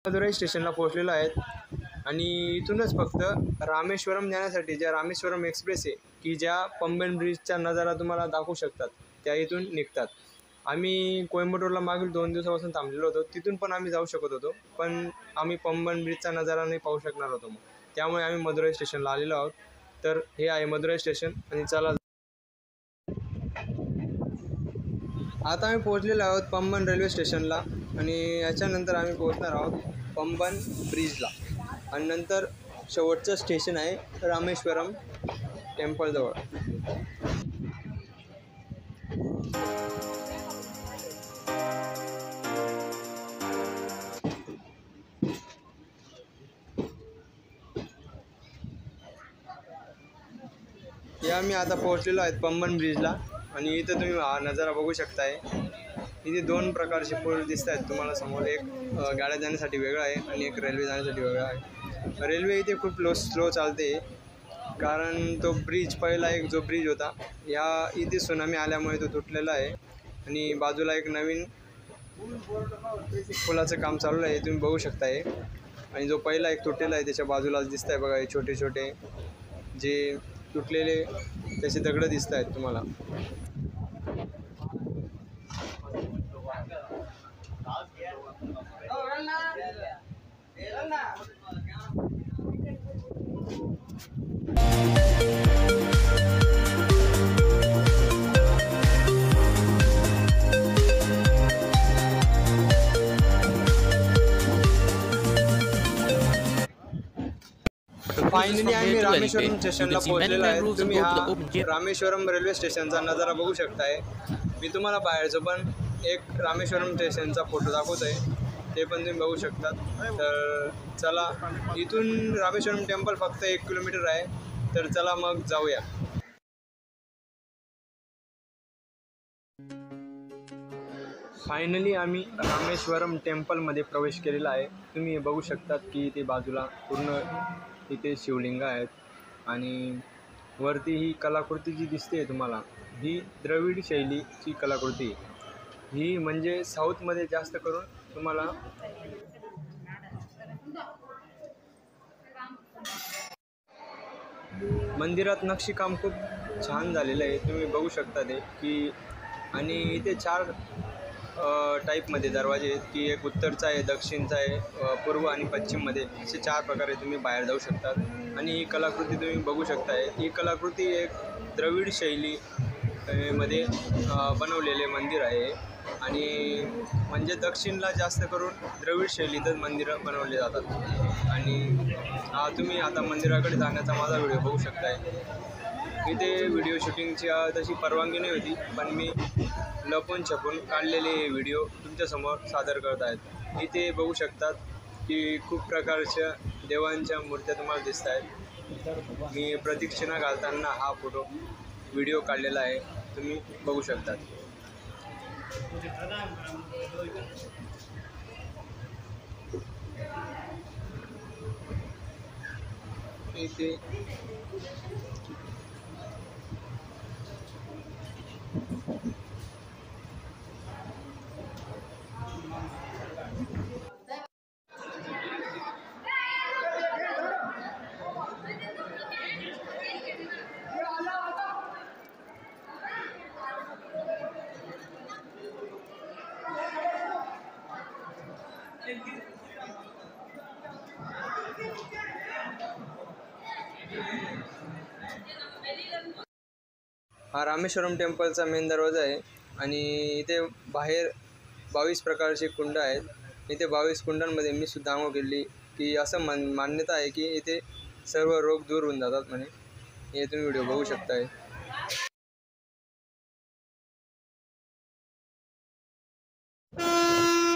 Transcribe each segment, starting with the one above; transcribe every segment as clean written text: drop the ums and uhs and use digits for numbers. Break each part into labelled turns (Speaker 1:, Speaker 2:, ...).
Speaker 1: मदुराई स्टेशनला पोहोचलेलो आहेत आणि इथूनच फक्त रामेश्वरम जाण्यासाठी ज्या रामेश्वरम एक्सप्रेस आहे की ज्या पंबन ब्रिजचा नजारा तुम्हाला दाखवू शकतात त्या इथून निघतात. आम्ही कोइंबतूरला मागील 2 दिवसापासून थांबलेलो होतो. तिथून पण आम्ही जाऊ शकत होतो, पण आम्ही पंबन ब्रिजचा नजारा नाही पाहू शकणार होतो. त्यामुळे आम्ही मदुराई स्टेशनला आलेलो आहोत. तर हे आहे मदुराई स्टेशन आणि चला आता आम्ही पोहोचलेलो आहोत पंबन रेल्वे स्टेशनला आणि याच्यानंतर आम्ही पोहोचणार आहोत पंबन ब्रिजला आणि नंतर शेवटचं स्टेशन आहे रामेश्वरम टेम्पलजवळ. या मी आता पोहोचलेलो आहेत पंबन ब्रिजला आणि इथं तुम्ही हा नजारा बघू शकताय. इथे 2 प्रकारचे पूल दिसत आहेत तुम्हाला समोर. एक गाड्या जाण्यासाठी वेगळा आहे आणि एक रेल्वे जाण्यासाठी वेगळा आहे. रेल्वे इथे खूप स्लो चालते कारण तो ब्रिज पहिला एक जो ब्रिज होता या इथे सुनामी आल्यामुळे तो तुटलेला आहे आणि बाजूला एक नवीन पुलाचं काम चालू आहे तुम्ही बघू शकताय. आणि जो पहिला एक तुटलेला आहे त्याच्या बाजूलाच दिसत आहे बघा, हे छोटे छोटे जे तुटलेले त्याचे दगड दिसत आहेत तुम्हाला. फायनली आम्ही रामेश्वरम स्टेशनला पोहोचलेलो आहे. तुम्ही हा रामेश्वरम रेल्वे स्टेशनचा नजारा बघू शकताय. मी तुम्हाला बाहेरचं पण एक रामेश्वरम स्टेशनचा फोटो दाखवतोय, ते पण तुम्ही बघू शकतात. तर चला, इथून रामेश्वरम टेम्पल फक्त 1 किलोमीटर आहे. तर चला मग जाऊया. फायनली आम्ही रामेश्वरम टेम्पलमध्ये प्रवेश केलेला आहे. तुम्ही बघू शकतात की इथे बाजूला पूर्ण इथे शिवलिंग आहेत आणि वरती ही कलाकृती जी दिसते तुम्हाला ही द्रविड शैलीची कलाकृती. ही म्हणजे साऊथमध्ये जास्त करून तुम्हाला मंदिरात नक्षीकाम खूप छान झालेलं आहे तुम्ही बघू शकता ते की. आणि इथे 4 टाईपमध्ये दरवाजे आहेत की एक उत्तरचा आहे, दक्षिणचा आहे, पूर्व आणि पश्चिममध्ये असे 4 प्रकारे तुम्ही बाहेर जाऊ शकतात. आणि ही कलाकृती तुम्ही बघू शकताय. ही कलाकृती एक द्रविड शैली मध्ये बनवलेले मंदिर आहे आणि म्हणजे दक्षिणला जास्त करून द्रविड शैलीतच मंदिरं बनवले जातात. आणि तुम्ही आता मंदिराकडे जाण्याचा माझा व्हिडिओ बघू शकताय. इथे व्हिडिओ शूटिंगची तशी परवानगी नाही होती, पण मी लपून छपून काढलेले व्हिडिओ तुमच्यासमोर सादर करत आहेत. इथे बघू शकतात की खूप प्रकारच्या देवांच्या मूर्त्या तुम्हाला दिसत आहेत. मी प्रदक्षिणा घालताना हा व्हिडिओ काढलेला आहे तुम्ही बघू शकतात. इथे हा रामेश्वरम टेम्पलचा मेन दरवाजा आहे आणि इथे बाहेर 22 प्रकारचे कुंड आहेत. इथे 22 कुंडांमध्ये मी सुद्धा आंघोळ केली की असं मान्यता आहे की इथे सर्व रोग दूर होऊन जातात म्हणे. हे तुम्ही व्हिडिओ बघू शकताय.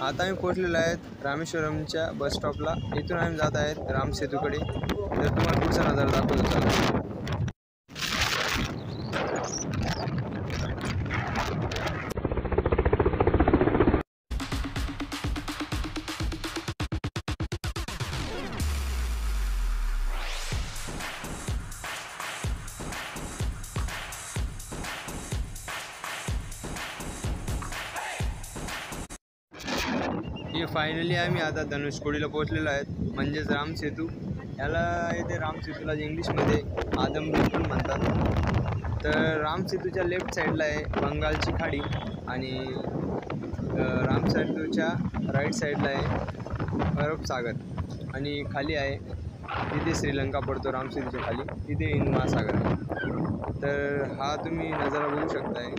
Speaker 1: आता आम्ही पोहोचलेलो आहेत रामेश्वरमच्या बस स्टॉपला. इथून आम्ही जात आहेत राम सेतूकडे. तर तुम्हाला पुढचा नजारा दाखवतो चला. हे फायनली आम्ही आता धनुषकोडीला पोहोचलेलो आहेत, म्हणजेच रामसेतू. याला इथे रामसेतूला इंग्लिशमध्ये आदमपूर पण म्हणतात. तर रामसेतूच्या लेफ्ट साईडला आहे बंगालची खाडी आणि रामसेतूच्या राईट साईडला आहे अरब सागर आणि खाली आहे तिथे श्रीलंका पडतो. रामसेतूच्या खाली तिथे हिंद महासागर आहे. तर हा तुम्ही नजारा बघू शकताय.